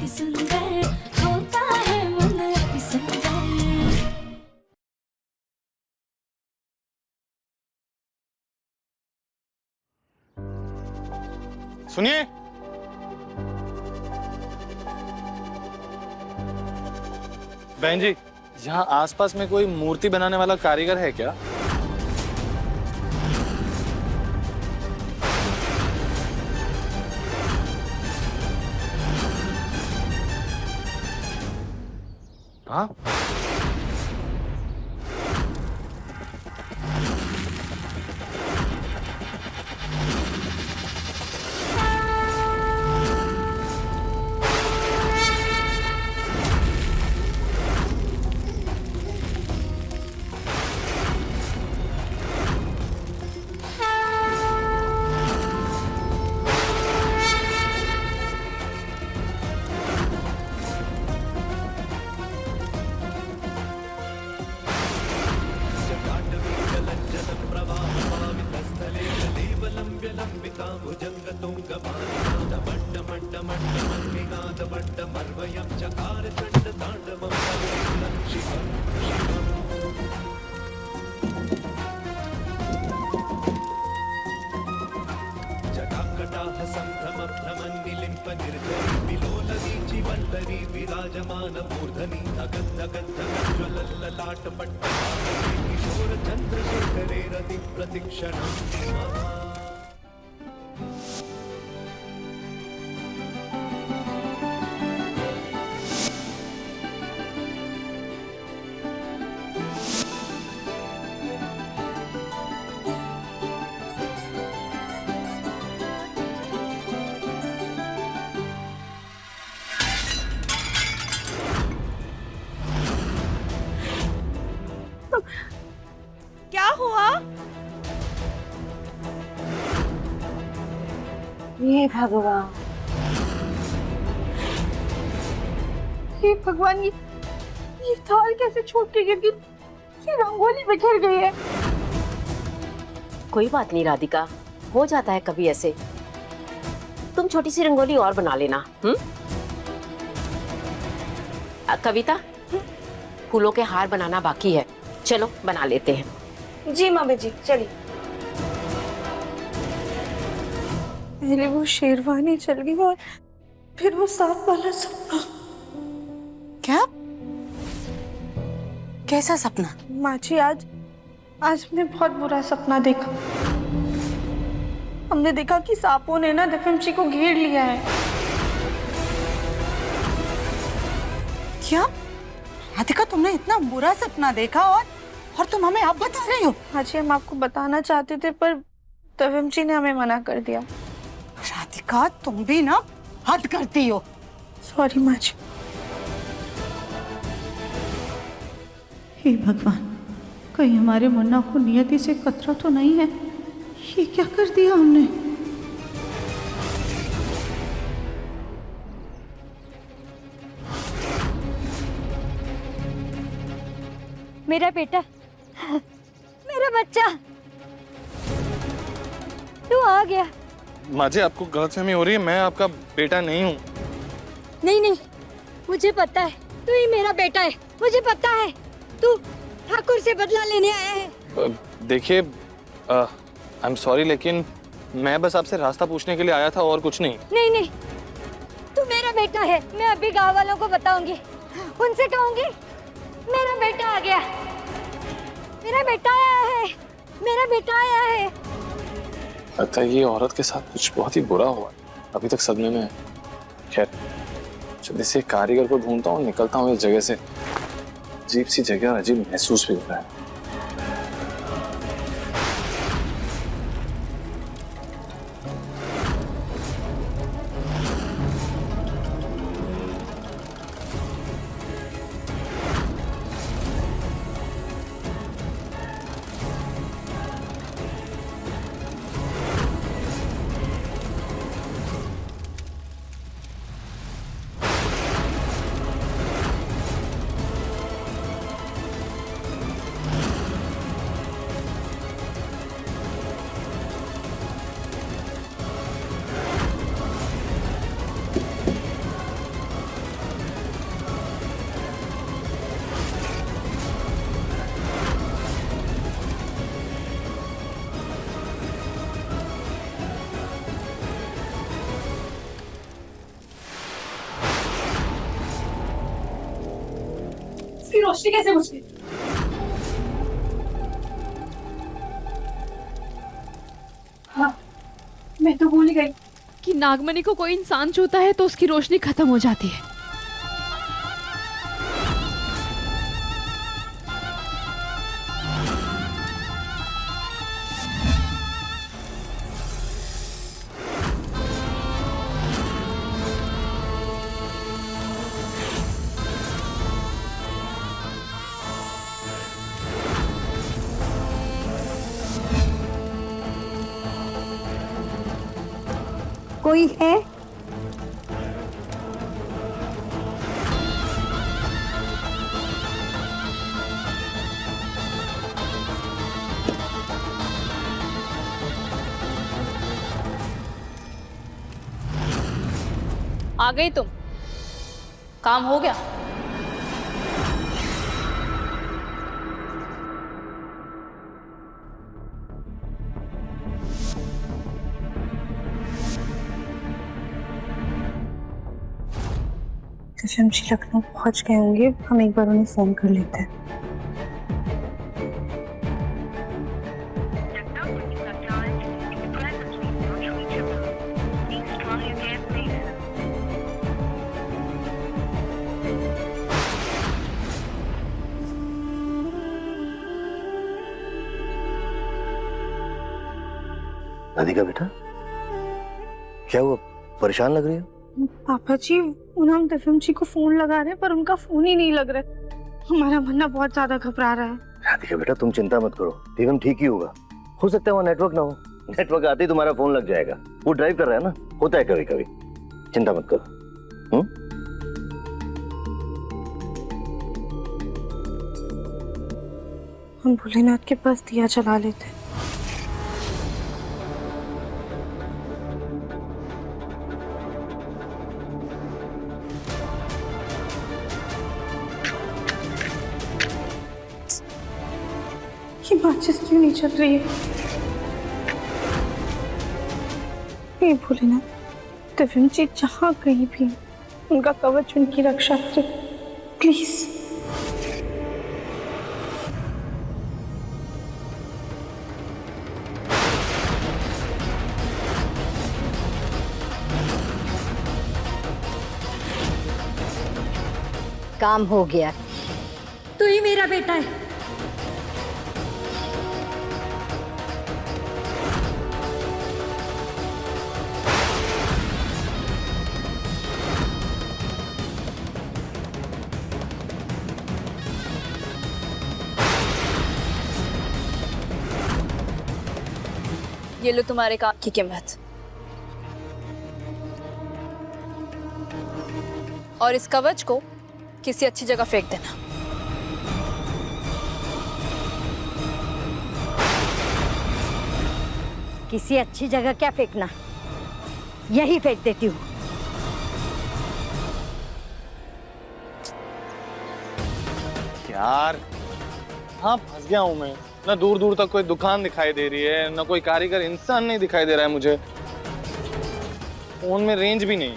अति सुंदर होता है मन अति सुंदर। सुनिए, बहन जी, यहाँ आसपास में कोई मूर्ति बनाने वाला कारीगर है क्या? हाँ, विराजमान मूर्धनि धगद् धगद् धगज्ज्वलल्ललाट पट्टहासि किशोर चन्द्रशेखरे रति प्रतिक्षणम्। क्या हुआ? ये भगवान, हे भगवान, ये थाल कैसे छूट के गिर गई? ये रंगोली बिखर गई है। कोई बात नहीं राधिका, हो जाता है कभी ऐसे। तुम छोटी सी रंगोली और बना लेना। कविता, फूलों के हार बनाना बाकी है, चलो बना लेते हैं। जी मम्मी जी, चलिए। पहले वो शेरवानी चल गई और फिर वो सांप वाला सपना। क्या? कैसा सपना? माँ जी, आज हमने बहुत बुरा सपना देखा। हमने देखा कि सांपों ने ना दिव्यम को घेर लिया है। क्या राधिका, तुमने इतना बुरा सपना देखा और तुम हमें अब बता रही हो? हाँ जी, हम आपको बताना चाहते थे पर दिव्यम जी ने हमें मना कर दिया। राधिका, तुम भी ना हद करती हो। सॉरी माँ जी। हे भगवान, कहीं हमारे मुन्ना को नियति से खतरा तो नहीं है? ये क्या कर दिया हमने? मेरा बेटा, मेरा बच्चा, तू आ गया। माँ जी, आपको गलतफहमी हो रही है, मैं आपका बेटा नहीं हूँ। नहीं नहीं, मुझे पता है तू ही मेरा बेटा है। मुझे पता है तू ठाकुर से बदला लेने आया है। देखिए, आई एम सॉरी, लेकिन मैं बस आपसे रास्ता पूछने के लिए आया था और कुछ नहीं। नहीं नहीं, तू मेरा बेटा है। मैं अभी गांव वालों को बताऊंगी, उनसे कहूंगी मेरा बेटा आ गया, मेरा बेटा आया है, मेरा बेटा आया है। लगता है ये औरत के साथ कुछ बहुत ही बुरा हुआ, अभी तक सदमे में है। खैर, जल्दी से कारीगर को ढूंढता हूँ, निकलता हूँ इस जगह से। अजीब सी जगह, अजीब महसूस भी हो रहा है। रोशनी कैसे बुझ गई? हाँ, मैं तो भूल ही गई कि नागमणि को कोई इंसान छूता है तो उसकी रोशनी खत्म हो जाती है। कोई है? आ गई तुम? काम हो गया? जी लखनऊ पहुंच गए होंगे, हम एक बार उन्हें फोन कर लेते हैं। राधिका बेटा, क्या हुआ, परेशान लग रही हो? पापा जी, पूनम दिव्यम जी को फोन लगा रहे हैं पर उनका फोन ही नहीं लग रहा है। हमारा मन्ना बहुत ज्यादा घबरा रहा है। राधिका बेटा, तुम चिंता मत करो, दिव्यम ठीक ही होगा। हो सकता है वहाँ नेटवर्क ना हो, नेटवर्क आते ही तुम्हारा फोन लग जाएगा। वो ड्राइव कर रहा है ना, होता है कभी कभी, चिंता मत करो। हम भोलेनाथ के पास दिया जला लेते हैं। ये माचिस क्यों नहीं चल रही है? ये भोलेनाथ, दिव्यम जी जहाँ कहीं भी उनका कवच उनकी रक्षा करे, प्लीज। काम हो गया। तू ही मेरा बेटा है। ये लो तुम्हारे काम की कीमत। और इस कवच को किसी अच्छी जगह फेंक देना। किसी अच्छी जगह क्या फेंकना, यही फेंक देती हूँ। यार, हाँ फंस गया हूँ मैं। ना दूर दूर तक कोई दुकान दिखाई दे रही है, ना कोई कारीगर इंसान नहीं दिखाई दे रहा है मुझे। फोन में रेंज भी नहीं।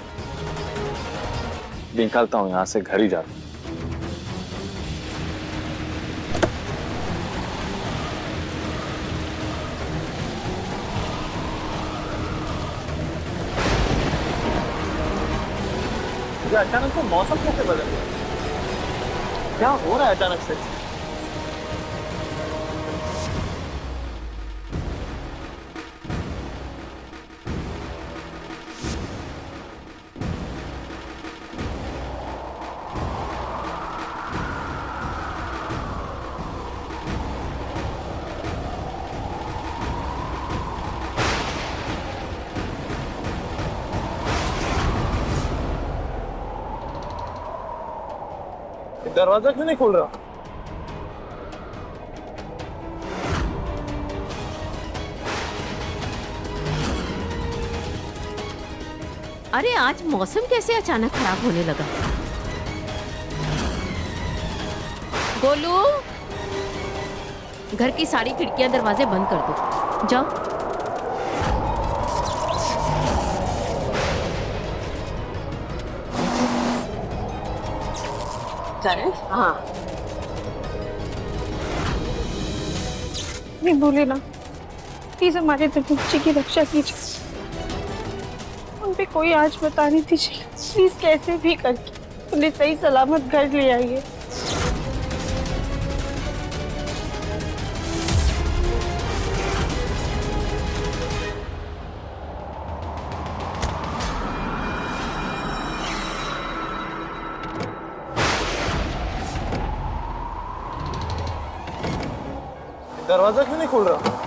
निकलता हूँ यहाँ से, घर ही जाता हूँ। अचानक से मौसम कैसे बदल गया? क्या हो रहा है अचानक से? दरवाजा क्यों नहीं खोल रहा? अरे आज मौसम कैसे अचानक खराब होने लगा? गोलू, घर की सारी खिड़कियां दरवाजे बंद कर दो, जाओ। करण? हाँ, नहीं भूले ना, प्लीज हमारे दिव्यांशी की रक्षा कीजिए। उन पे कोई आँच बतानी दीजिए, प्लीज कैसे भी करके उन्हें सही सलामत घर ले आइए। दरवाजा क्यों नहीं खोल रहा?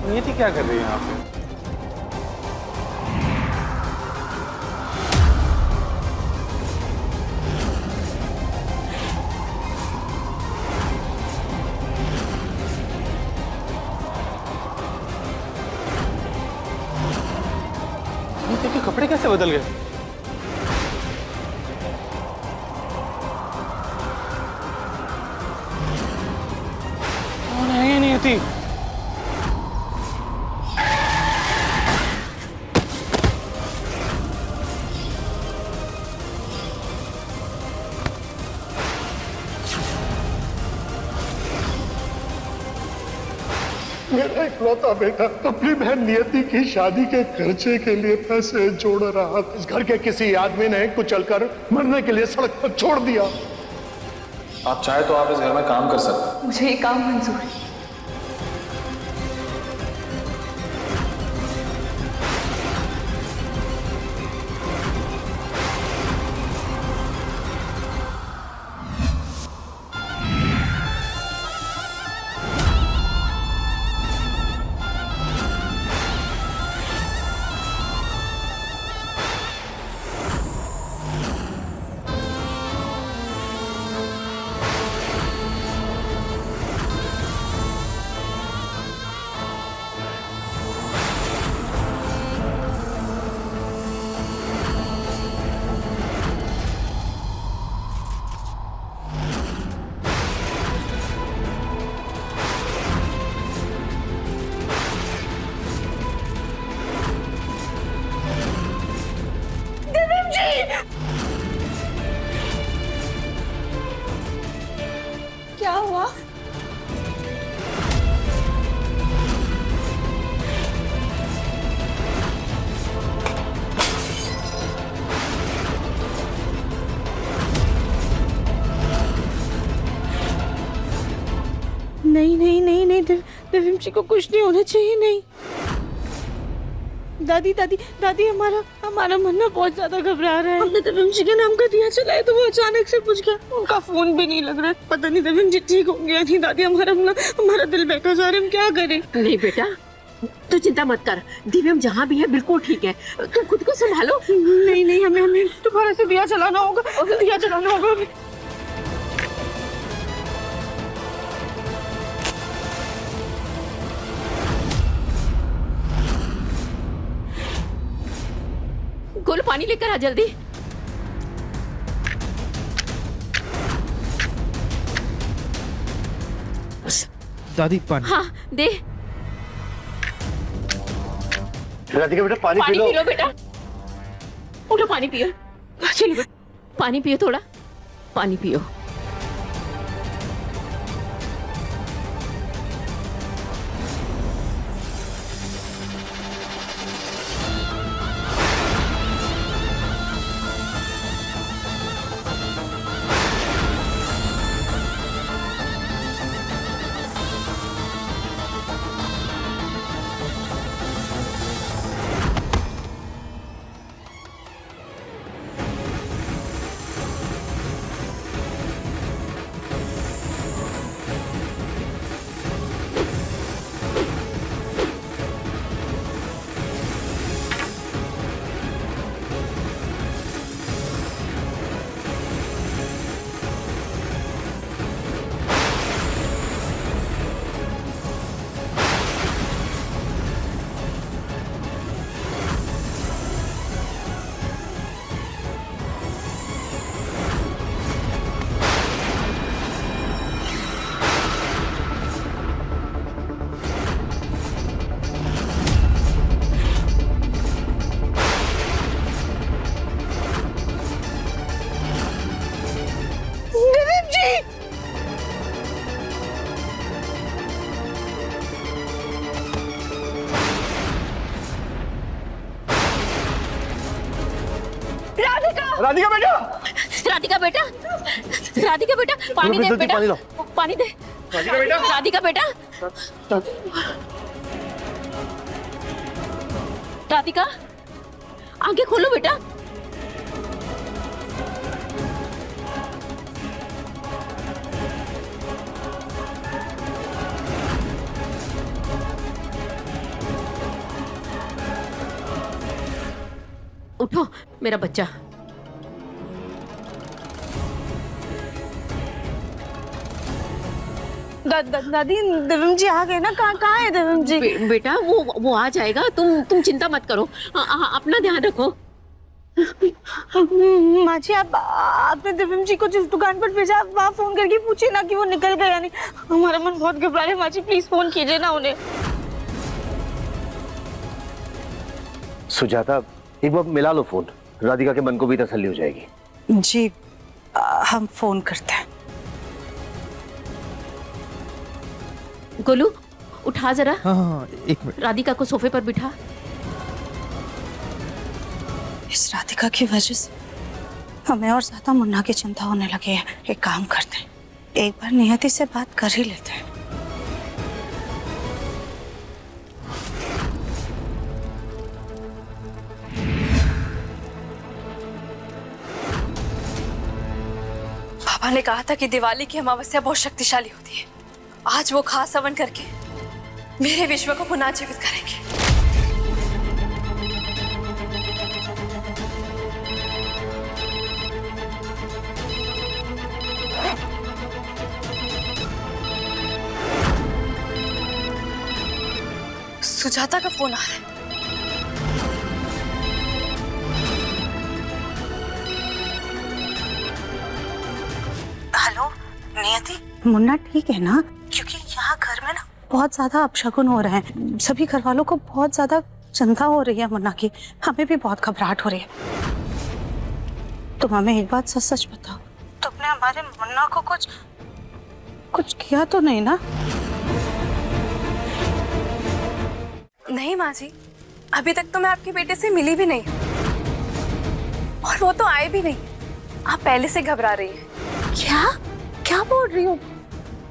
नियति क्या कर रही है यहाँ पे? नियति के कपड़े कैसे बदल गए? कौन है ये नियति? मेरा इकलौता बेटा अपनी बहन नियति की शादी के खर्चे के लिए पैसे जोड़ रहा था। इस घर के किसी आदमी ने कुचलकर मरने के लिए सड़क पर छोड़ दिया। आप चाहे तो आप इस घर में काम कर सकते हैं। मुझे ये काम मंजूर है। क्या हुआ? नहीं नहीं नहीं नहीं, दिव्यांशी को कुछ नहीं होना चाहिए। नहीं दादी दादी दादी, हमारा मन ना बहुत ज्यादा घबरा रहा है। हमने दिव्यांशी के नाम का दिया चलाया तो वो अचानक से बुझ गया। उनका फोन भी नहीं लग रहा है, पता नहीं दिव्यांशी ठीक होंगे या नहीं। दादी हमारा दिल बैठा जा रहा है, हम क्या करें? नहीं बेटा, तू चिंता मत कर, दिव्यम जहाँ भी है बिल्कुल ठीक है, तू खुद को संभालो। नहीं नहीं, हमें दोबारा से दिया चलाना होगा, दिया चलाना होगा हमें। गोलू पानी लेकर आ जल्दी। दादी पानी। हाँ दे। राधिका बेटा पानी पी लो। पी लो बेटा, उठो पानी पियो। चलो पानी पियो, थोड़ा पानी पियो। राधिका बेटा, राधिका बेटा, राधिका बेटा, पानी दे बेटा, पानी लो। पानी दे। राधिका बेटा, राधिका बेटा, राधिका, आंखें खोलो बेटा। उठो मेरा बच्चा। दादी दिव्यम जी आ गए ना? कहाँ है दिव्यम जी? बेटा वो आ जाएगा, तुम चिंता मत करो, अपना ध्यान रखो। माँ जी आपने दिव्यम जी को जिस दुकान पर भेजा, वहाँ फोन करके पूछिए ना कि वो निकल गए या नहीं। हमारा मन बहुत घबरा रहा है माँ जी, प्लीज फोन कीजिए ना उन्हें। सुजाता, एक बार मिला लो फोन, राधिका के मन को भी तसल्ली हो जाएगी। जी हम फोन करते हैं। गोलू उठा जरा। हाँ, एक मिनट। राधिका को सोफे पर बिठा। इस राधिका की वजह से हमें और ज्यादा मुन्ना की चिंता होने लगी है। एक काम करते हैं, एक बार नियति से बात कर ही लेते हैं। पापा ने कहा था कि दिवाली की अमावस्या बहुत शक्तिशाली होती है। आज वो खास हवन करके मेरे विश्व को पुनः जीवित करेंगे। सुजाता का फोन आ रहा है। हेलो नियति, मुन्ना ठीक है ना? क्योंकि यहाँ घर में ना बहुत ज्यादा अपशगुन हो रहे हैं। सभी घर वालों को बहुत ज्यादा चिंता हो रही है मुन्ना की। हमें भी बहुत घबराहट हो रही है। तुम हमें एक बात सच सच बताओ, तुमने हमारे मुन्ना को कुछ किया तो नहीं ना? नहीं माँ जी, अभी तक तो मैं आपके बेटे से मिली भी नहीं और वो तो आए भी नहीं। आप पहले से घबरा रही हैं। क्या बोल रही हो?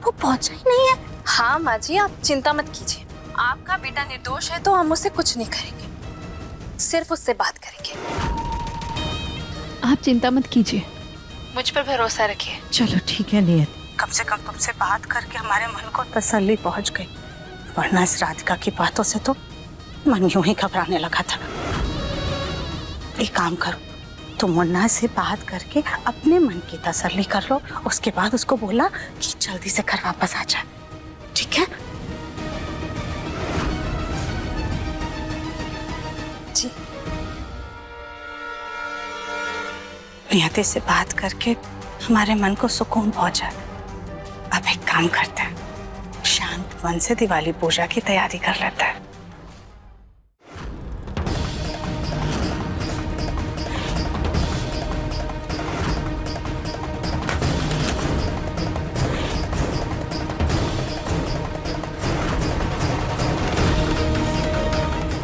वो पहुंचा ही नहीं है। हाँ माँ जी, आप चिंता मत कीजिए। आपका बेटा निर्दोष है तो हम उससे कुछ नहीं करेंगे, सिर्फ उससे बात करेंगे। आप चिंता मत कीजिए, मुझ पर भरोसा रखिए। चलो ठीक है नियति, कम से कम तुमसे बात करके हमारे मन को तसल्ली पहुंच गई, वरना इस राधिका की बातों से तो मन यूं ही घबराने लगा था। एक काम करो, तुम मुन्ना से बात करके अपने मन की तसल्ली कर लो, उसके बाद उसको बोला कि जल्दी से घर वापस आ जाए, ठीक है? जी। नियति से बात करके हमारे मन को सुकून पहुंचा। अब एक काम करते हैं, शांत मन से दिवाली पूजा की तैयारी कर लेते हैं।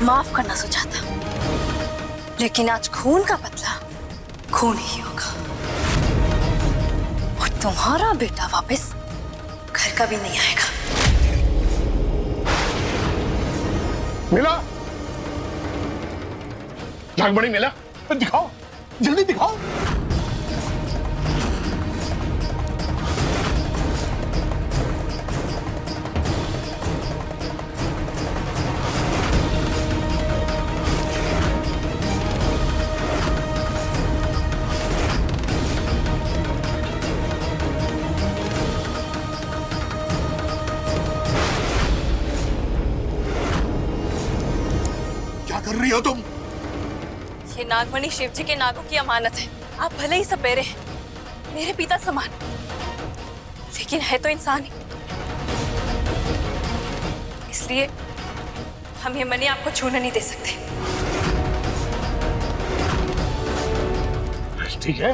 माफ करना सुजाता, लेकिन आज खून का बदला खून ही होगा और तुम्हारा बेटा वापस घर कभी नहीं आएगा। मिला नागमणि, मिला? दिखाओ, जल्दी दिखाओ। क्या कर रही हो तुम? ये नागमणि शिव जी के नागों की अमानत है। आप भले ही सपेरे हैं, मेरे पिता समान, लेकिन है तो इंसान ही। इसलिए हम ये मणि आपको छूने नहीं दे सकते। ठीक है,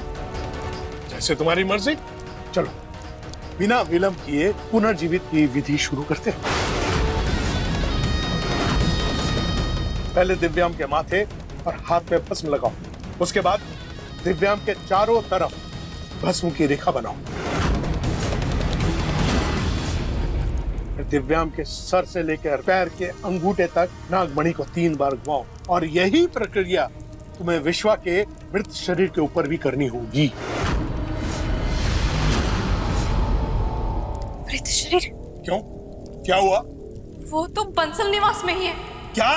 जैसे तुम्हारी मर्जी। चलो बिना विलंब किए पुनर्जीवित की विधि शुरू करते हैं। पहले दिव्याम के माथे और हाथ पे भस्म लगाओ, उसके बाद दिव्यांग के चारों तरफ भस्म की रेखा बनाओ। दिव्यांग के सर से लेकर पैर के अंगूठे तक नागमणि को 3 बार घुमाओ और यही प्रक्रिया तुम्हें विश्वा के मृत शरीर के ऊपर भी करनी होगी। मृत शरीर? क्यों, क्या हुआ? वो तो बंसल निवास में ही है। क्या?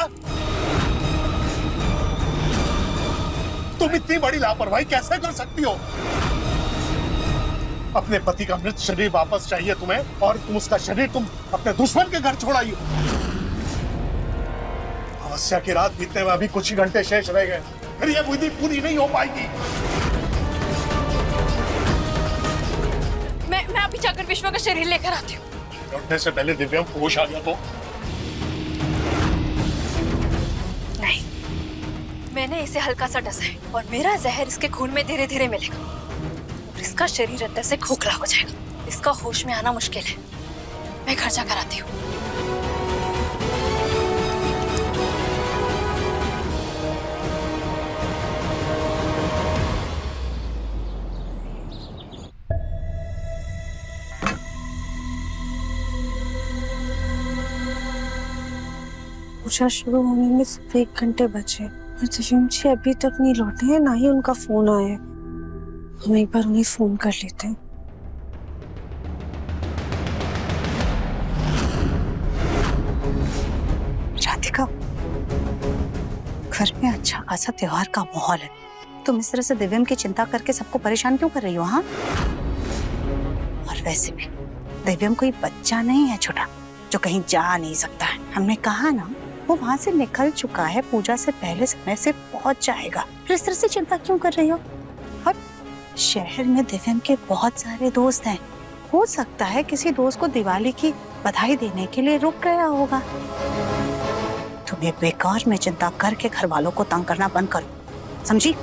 तुम इतनी बड़ी लापरवाही कैसे कर सकती हो? अपने पति का मृत शरीर वापस चाहिए तुम्हें और तुम उसका शरीर तुम अपने दुश्मन के घर छोड़ाई हो। अमावस्या की रात बीतने में अभी कुछ ही घंटे शेष रह गए, फिर यह विधि पूरी नहीं हो पाएगी। मैं अभी जाकर विश्वा का शरीर लेकर आती हूँ। लौटने से पहले दिव्यांग होश आ गया तो? नहीं, मैंने इसे हल्का सा डसा है और मेरा जहर इसके खून में धीरे धीरे मिलेगा और इसका शरीर अंदर से खोखला हो जाएगा। इसका होश में आना मुश्किल है। मैं घर जाकर आती हूँ। पूजा शुरू होने में सिर्फ 1 घंटे बचे और दिव्यम जी अभी तक नहीं लौटे हैं, ना ही उनका फोन आया है। हम एक बार उन्हें फोन कर लेते हैं। राधिका, घर में अच्छा खासा त्योहार का माहौल है, तुम इस तरह से दिव्यम की चिंता करके सबको परेशान क्यों कर रही हो? हाँ, और वैसे भी दिव्यम कोई बच्चा नहीं है छोटा जो कहीं जा नहीं सकता है। हमने कहा ना, वो वहां से निकल चुका है, पूजा से पहले समय से पहुंच जाएगा। फिर इस तरह से चिंता क्यों कर रही हो? और शहर में दिव्यम के बहुत सारे दोस्त हैं, हो सकता है किसी दोस्त को दिवाली की बधाई देने के लिए रुक गया होगा। तुम्हें बेकार में चिंता करके घर वालों को तंग करना बंद करो, समझी?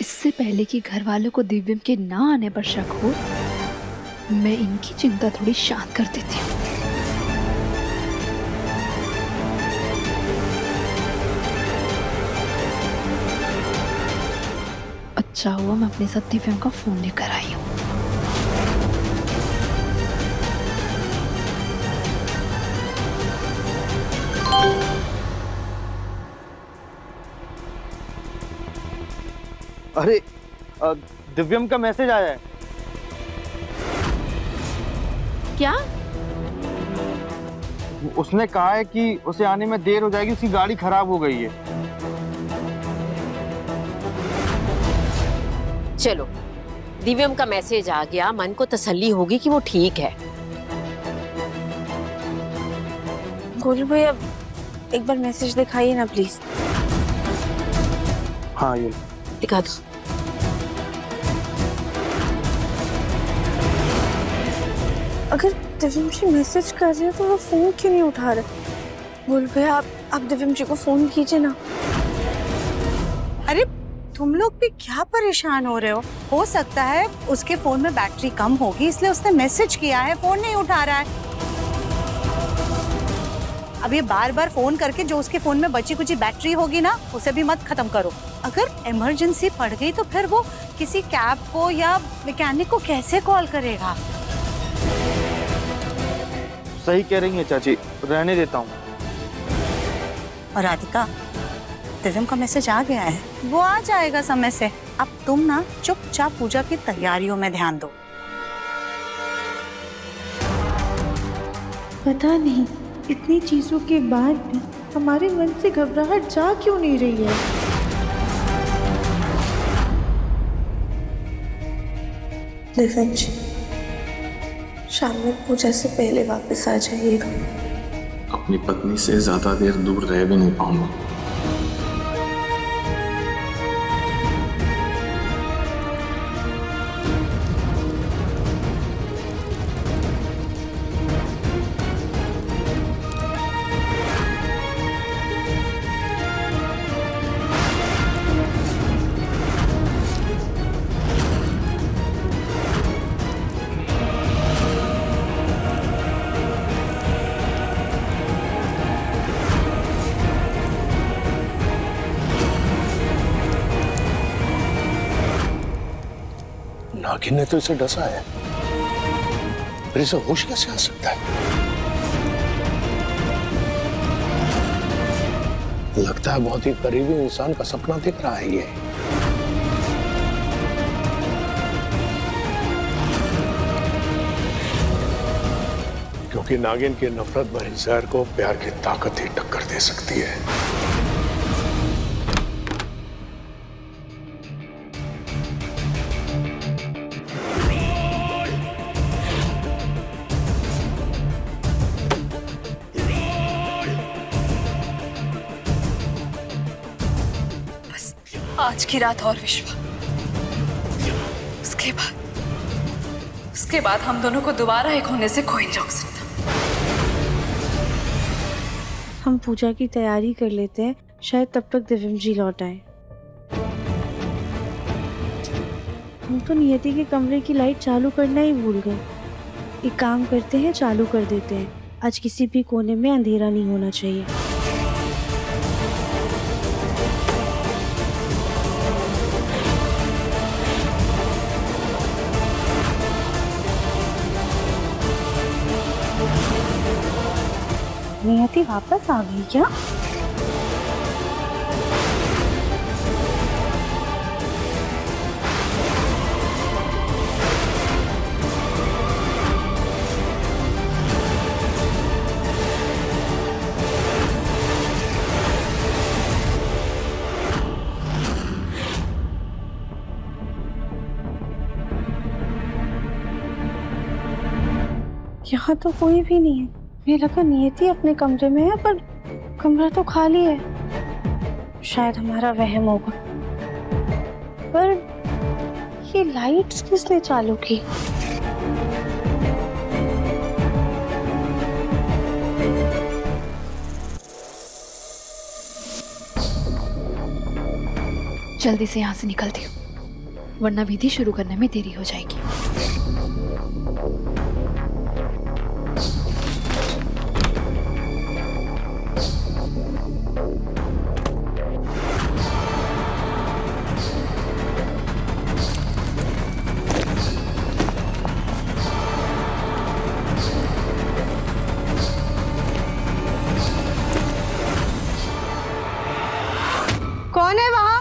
इससे पहले कि घर वालों को दिव्यम के ना आने पर शक हो, मैं इनकी चिंता थोड़ी शांत कर देती हूँ। अच्छा हुआ मैं अपने साथ दिव्यम का फोन लेकर आई हूँ। अरे दिव्यम का मैसेज आया है। क्या? उसने कहा है कि उसे आने में देर हो जाएगी, उसकी गाड़ी खराब हो गई है। चलो, दिव्यम का मैसेज आ गया, मन को तसल्ली होगी कि वो ठीक है। गोलू भैया, एक बार मैसेज दिखाइए ना प्लीज। हाँ, ये दिखा दो। अगर दिव्यम जी मैसेज कर रहे हैं तो वो फोन क्यों नहीं उठा रहे? गोलू भैया, आप दिव्यम जी को फोन कीजिए ना। अरे तुम लोग भी क्या परेशान हो रहे हो सकता है उसके फोन में बैटरी कम होगी, इसलिए उसने मैसेज किया है, फोन नहीं उठा रहा है। अब ये बार बार फोन करके जो उसके फोन में बची कुची बैटरी होगी ना, उसे भी मत खत्म करो। अगर इमरजेंसी पड़ गई तो फिर वो किसी कैब को या मैकेनिक को कैसे कॉल करेगा? सही कह रही है चाची, रहने देता हूँ। और राधिका, दिव्यम का मैसेज आ गया है, वो आ जाएगा समय से। अब तुम ना चुपचाप पूजा की तैयारियों में ध्यान दो। पता नहीं इतनी चीजों के बाद भी हमारे मन से घबराहट जा क्यों नहीं रही है। दिव्यम जी, शाम में पूजा से पहले वापस आ जाइएगा। अपनी पत्नी से ज्यादा देर दूर रह भी नहीं पाऊंगा। नागिन ने तो इसे डसा है, फिर इसे होश कैसे आ सकता है? लगता है बहुत ही करीबी इंसान का सपना दिख रहा है ये। क्योंकि नागिन की नफरत भरी जहर को प्यार की ताकत ही टक्कर दे सकती है। बस आज की रात और विश्वा, उसके बाद हम दोनों को दोबारा एक होने से कोई नहीं रोक सकता। हम पूजा की तैयारी कर लेते हैं, शायद तब तक दिव्यम जी लौट आए। हम तो नियति के कमरे की लाइट चालू करना ही भूल गए। एक काम करते हैं, चालू कर देते हैं। आज किसी भी कोने में अंधेरा नहीं होना चाहिए। नियति वापस आ गई क्या? यहाँ तो कोई भी नहीं है। मुझे लगा नियति अपने कमरे में है, पर कमरा तो खाली है। शायद हमारा वहम होगा। पर ये लाइट्स किसने चालू की? जल्दी से यहाँ से निकलती हूँ, वरना विधि शुरू करने में देरी हो जाएगी। कौन है वहाँ?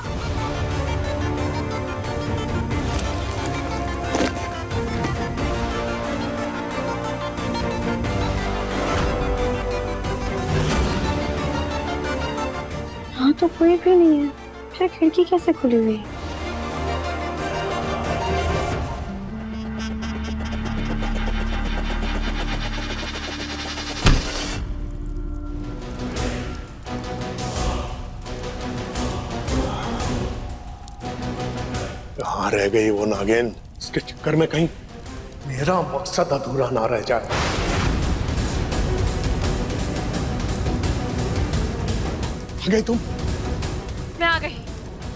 हाँ तो कोई भी नहीं है, फिर खिड़की कैसे खुली हुई है? कहाँ रह गई वो नागिन? इसके चक्कर में कहीं मेरा मकसद अधूरा ना रह जाए। आ गई तुम? मैं आ गई।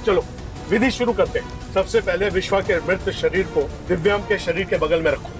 चलो विधि शुरू करते हैं। सबसे पहले विश्वा के मृत शरीर को दिव्याम के शरीर के बगल में रखो।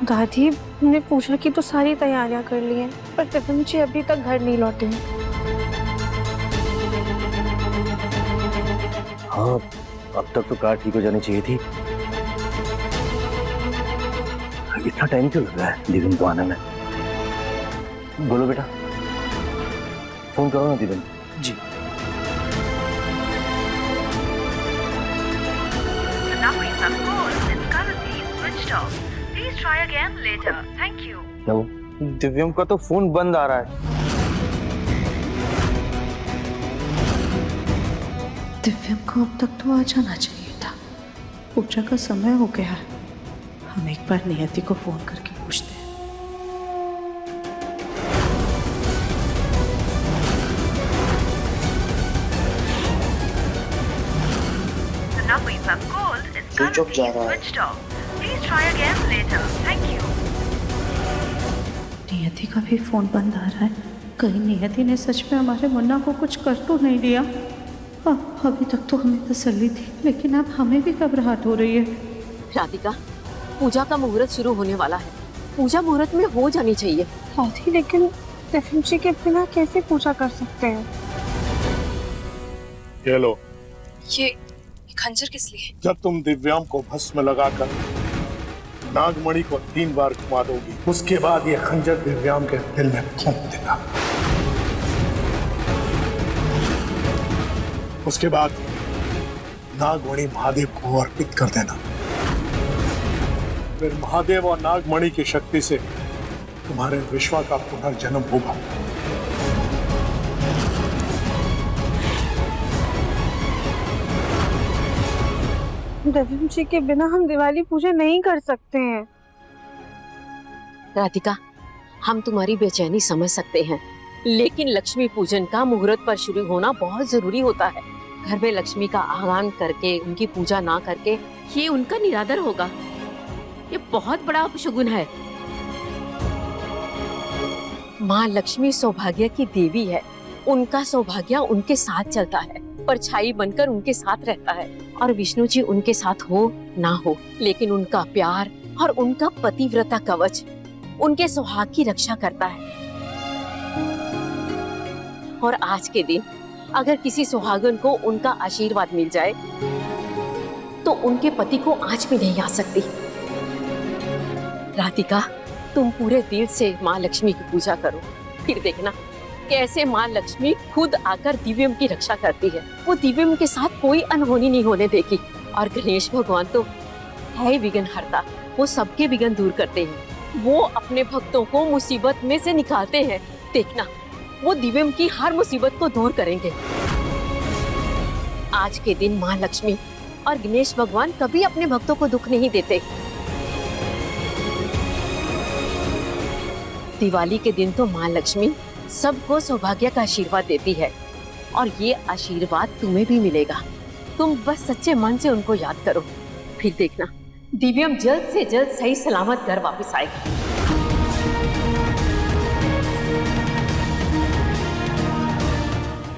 दादी, हमने पूजा की तो सारी तैयारियां कर ली हैं, पर दिव्यम जी अभी तक घर नहीं लौटे हैं। हाँ, अब तक तो कार ठीक हो जानी चाहिए थी। इतना टाइम क्यों लग रहा है दिव्यम को आने में? बोलो बेटा, फोन करो ना दिव्यम जी। दिव्यम का तो फोन बंद आ रहा है। दिव्यम को अब तक तो आ जाना चाहिए था। पूजा का समय हो गया है। हम एक बार नियति को फोन करके पूछते हैं। स्विच ऑफ जा रहा है। नियति का भी फोन बंद आ रहा है। कहीं नियति ने सच में हमारे मुन्ना को कुछ कर तो नहीं दिया। अभी तक तो हमें तसल्ली थी, लेकिन अब हमें भी घबराहट हो रही है। राधिका, पूजा का मुहूर्त शुरू होने वाला है। पूजा मुहूर्त में हो जानी चाहिए। दादी लेकिन जी के बिना कैसे पूजा कर सकते हैं? ये लो। ये खंजर किस लिए? जब तुम दिव्यांग को भस्म लगाकर नागमणि को 3 बार घुमा दोगी, उसके बाद ये खंजर दिव्यांग के दिल में फूंक देगा। उसके बाद नागमणि महादेव को अर्पित कर देना। फिर महादेव और नागमणि की शक्ति से तुम्हारे विश्वा का पुनर्जन्म होगा। देवम जी के बिना हम दिवाली पूजा नहीं कर सकते हैं। राधिका, हम तुम्हारी बेचैनी समझ सकते हैं, लेकिन लक्ष्मी पूजन का मुहूर्त पर शुरू होना बहुत जरूरी होता है। घर में लक्ष्मी का आह्वान करके उनकी पूजा ना करके ये उनका निरादर होगा। ये बहुत बड़ा अपशगुन है। माँ लक्ष्मी सौभाग्य की देवी है। उनका सौभाग्य उनके साथ चलता है, परछाई बनकर उनके साथ रहता है। और विष्णु जी उनके साथ हो ना हो, लेकिन उनका प्यार और उनका पतिव्रता कवच उनके सुहाग की रक्षा करता है। और आज के दिन अगर किसी सुहागन को उनका आशीर्वाद मिल जाए तो उनके पति को आज भी नहीं आ सकती। राधिका, तुम पूरे दिल से माँ लक्ष्मी की पूजा करो, फिर देखना कैसे माँ लक्ष्मी खुद आकर दिव्यम की रक्षा करती है। वो दिव्यम के साथ कोई अनहोनी नहीं होने देगी। और गणेश भगवान तो है विघ्न हरता, वो सबके विघ्न दूर करते हैं। वो अपने भक्तों को मुसीबत में से निकालते हैं। देखना, वो दिव्यम की हर मुसीबत को दूर करेंगे। आज के दिन माँ लक्ष्मी और गणेश भगवान कभी अपने भक्तों को दुख नहीं देते। दिवाली के दिन तो माँ लक्ष्मी सबको सौभाग्य का आशीर्वाद देती है, और ये आशीर्वाद तुम्हें भी मिलेगा। तुम बस सच्चे मन से उनको याद करो, फिर देखना दिव्यम जल्द से जल्द सही सलामत घर वापस आएगी।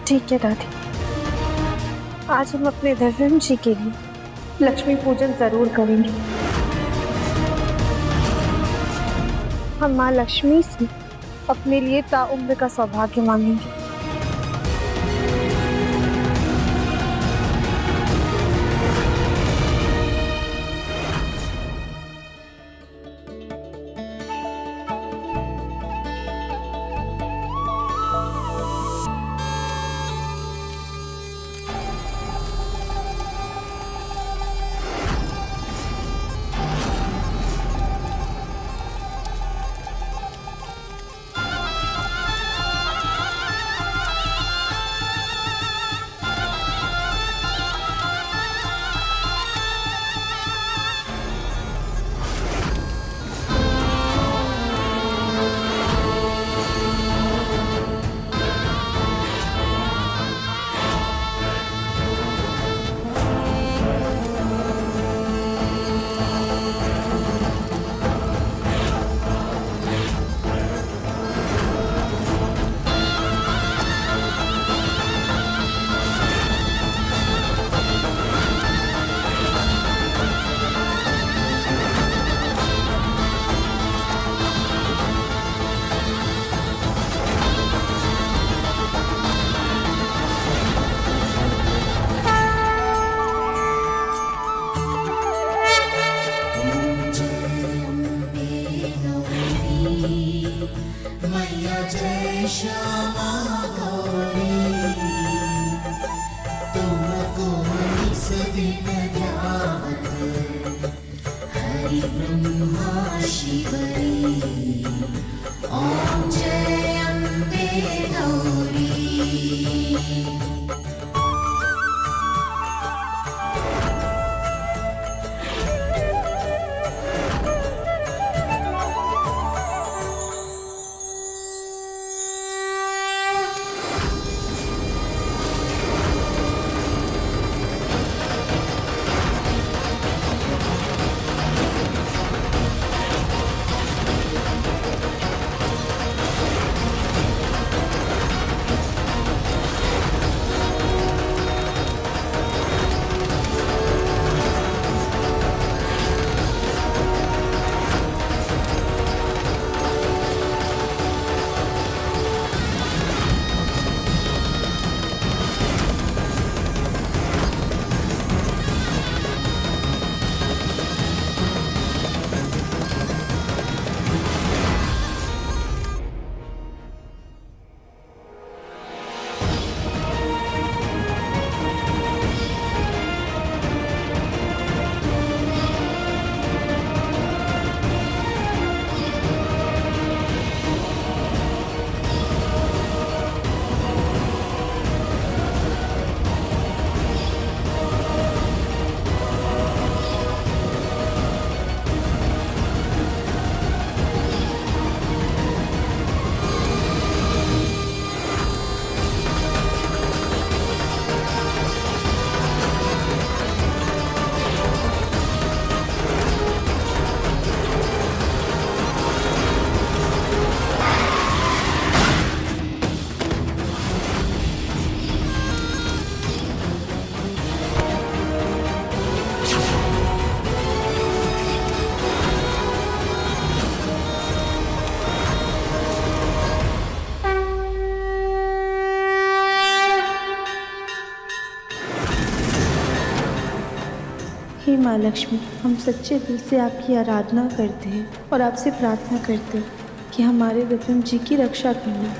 ठीक है दादी, आज हम अपने दिव्यम जी के लिए लक्ष्मी पूजन जरूर करेंगे। हम माँ लक्ष्मी से अपने लिए ताउम्र का सौभाग्य मांगेंगे। माँ लक्ष्मी, हम सच्चे दिल से आपकी आराधना करते हैं और आपसे प्रार्थना करते हैं कि हमारे दिव्यम जी की रक्षा करना।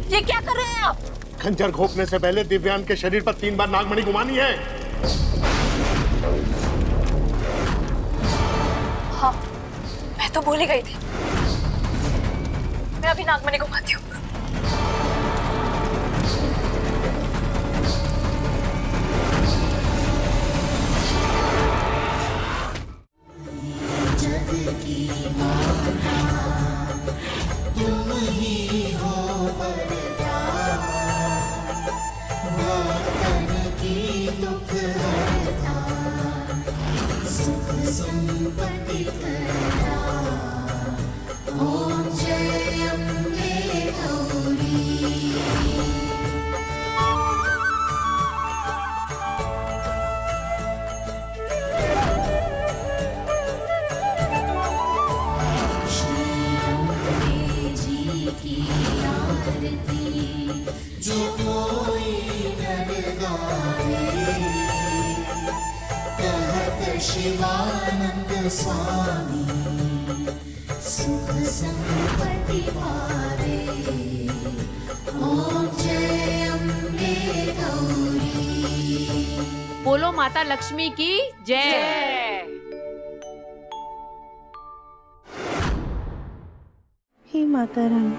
ये क्या कर रहे हैं आप? खंजर घोंपने से पहले दिव्यांग के शरीर पर 3 बार नागमणि घुमानी है। हाँ, मैं तो भूल ही गई थी। मैं अभी नागमणि घुमाती हूँ। शिवानंद स्वामी सुख संपत्ति पावे। ओम जय अम्बे गौरी। बोलो माता लक्ष्मी की जय। हे माता रानी,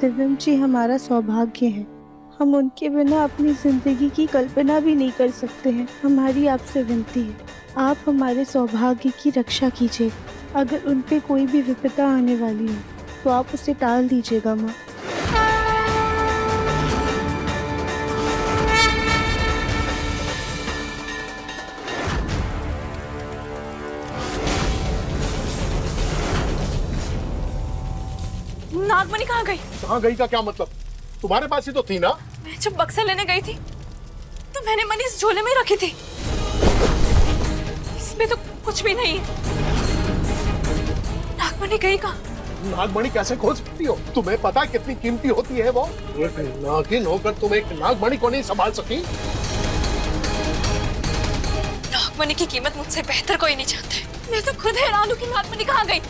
दिव्यम जी हमारा सौभाग्य है। हम उनके बिना अपनी जिंदगी की कल्पना भी नहीं कर सकते हैं। हमारी आपसे विनती है, आप हमारे सौभाग्य की रक्षा कीजिए। अगर उन पे कोई भी विपदा आने वाली है तो आप उसे टाल दीजिएगा माँ। नागमणि कहाँ गई? कहाँ गई का क्या मतलब? तुम्हारे पास ही तो थी ना। मैं जब बक्सा लेने गई थी तो मैंने मनी इस झोले में रखी थी। इसमें तो कुछ भी नहीं है। नागमणि गई कहाँ? नागमणि कैसे खोज सकती हो? तुम्हें पता है कितनी कीमती होती है वो? नागिन होकर तुम एक नागमणि को नहीं संभाल सकी। नागमणि की कीमत मुझसे बेहतर कोई नहीं जानता है। मैं तो खुद हैरान हूँ कि नागमणि कहाँ गई।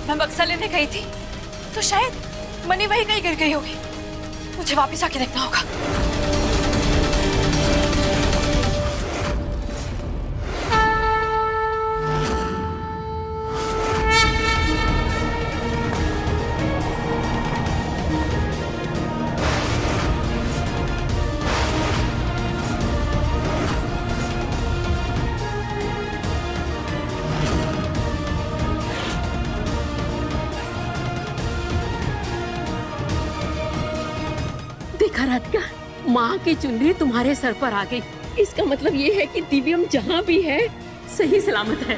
मैं बक्सा लेने गई थी तो शायद मनी वही कहीं गिर गई होगी। मुझे वापस आके देखना होगा। देखा राधिका, माँ की चुनरी तुम्हारे सर पर आ गई। इसका मतलब ये है कि दिव्यम जहाँ भी है सही सलामत है।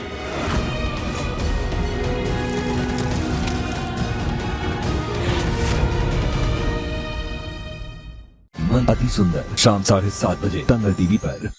मन अति सुंदर शाम 7:30 बजे तंगल टीवी पर।